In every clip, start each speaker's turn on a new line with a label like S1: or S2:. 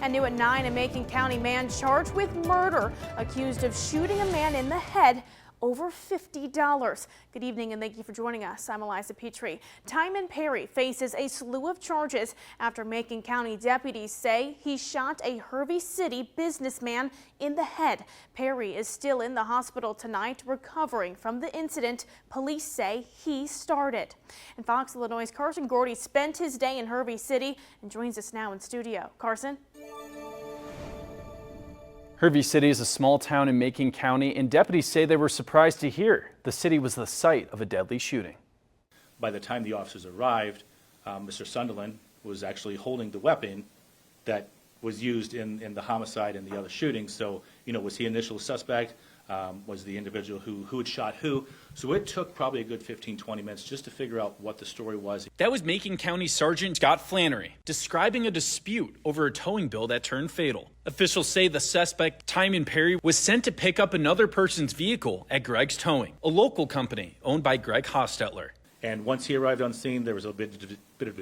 S1: And new at 9, a Macon County man charged with murder, accused of shooting a man in the head over $50. Good evening and thank you for joining us. I'm Eliza Petrie. Timon Perry faces a slew of charges after Macon County deputies say he shot a Hervey City businessman in the head. Perry is still in the hospital tonight recovering from the incident police say he started. And Fox Illinois' Carson Gordy spent his day in Hervey City and joins us now in studio. Carson?
S2: Hervey City is a small town in Macon County, and deputies say they were surprised to hear the city was the site of a deadly shooting.
S3: By the time the officers arrived, Mr. Sunderland was actually holding the weapon that was used in the homicide and the other shootings. So, was he initial suspect? Was the individual who had shot who? So it took probably a good 15-20 minutes just to figure out what the story was.
S2: That was Macon County Sergeant Scott Flannery describing a dispute over a towing bill that turned fatal. Officials say the suspect, Timon Perry, was sent to pick up another person's vehicle at Greg's Towing, a local company owned by Greg Hostetler.
S3: And once he arrived on scene, there was a bit of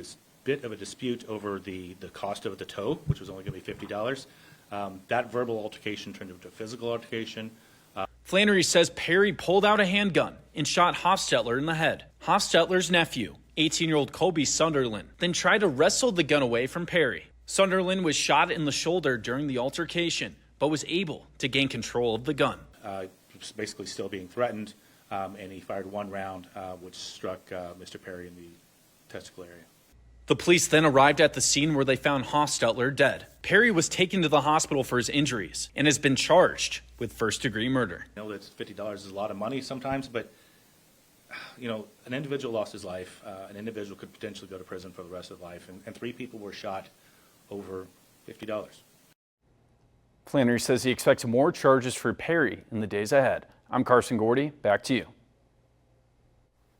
S3: a dispute over the cost of the tow, which was only going to be $50. That verbal altercation turned into a physical altercation.
S2: Flannery says Perry pulled out a handgun and shot Hostetler in the head. Hostetler's nephew, 18-year-old Kobe Sunderland, then tried to wrestle the gun away from Perry. Sunderland was shot in the shoulder during the altercation, but was able to gain control of the gun.
S3: He was basically still being threatened, and he fired one round, which struck Mr. Perry in the testicle area.
S2: The police then arrived at the scene where they found Hostetler dead. Perry was taken to the hospital for his injuries and has been charged with first-degree murder.
S3: I know that $50 is a lot of money sometimes, but an individual lost his life. An individual could potentially go to prison for the rest of life, and 3 people were shot over $50.
S2: Flannery says he expects more charges for Perry in the days ahead. I'm Carson Gordy. Back to you.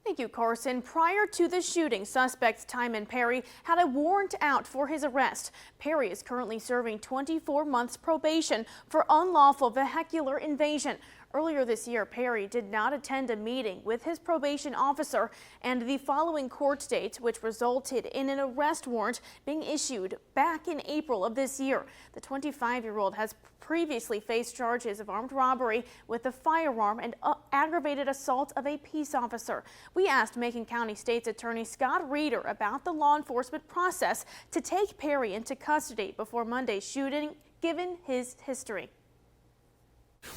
S1: Thank you, Carson. Prior to the shooting, suspect Timon Perry had a warrant out for his arrest. Perry is currently serving 24 months probation for unlawful vehicular invasion. Earlier this year, Perry did not attend a meeting with his probation officer and the following court date, which resulted in an arrest warrant being issued back in April of this year. The 25-year-old has previously faced charges of armed robbery with a firearm and aggravated assault of a peace officer. We asked Macon County State's Attorney Scott Reeder about the law enforcement process to take Perry into custody before Monday's shooting, given his history.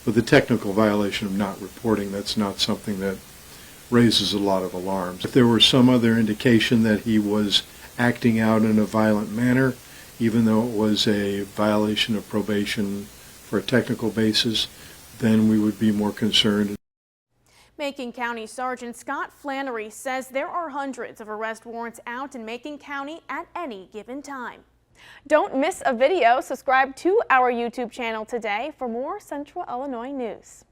S4: With the technical violation of not reporting, that's not something that raises a lot of alarms. If there were some other indication that he was acting out in a violent manner, even though it was a violation of probation for a technical basis, then we would be more concerned.
S1: Macon County Sergeant Scott Flannery says there are hundreds of arrest warrants out in Macon County at any given time. Don't miss a video. Subscribe to our YouTube channel today for more Central Illinois news.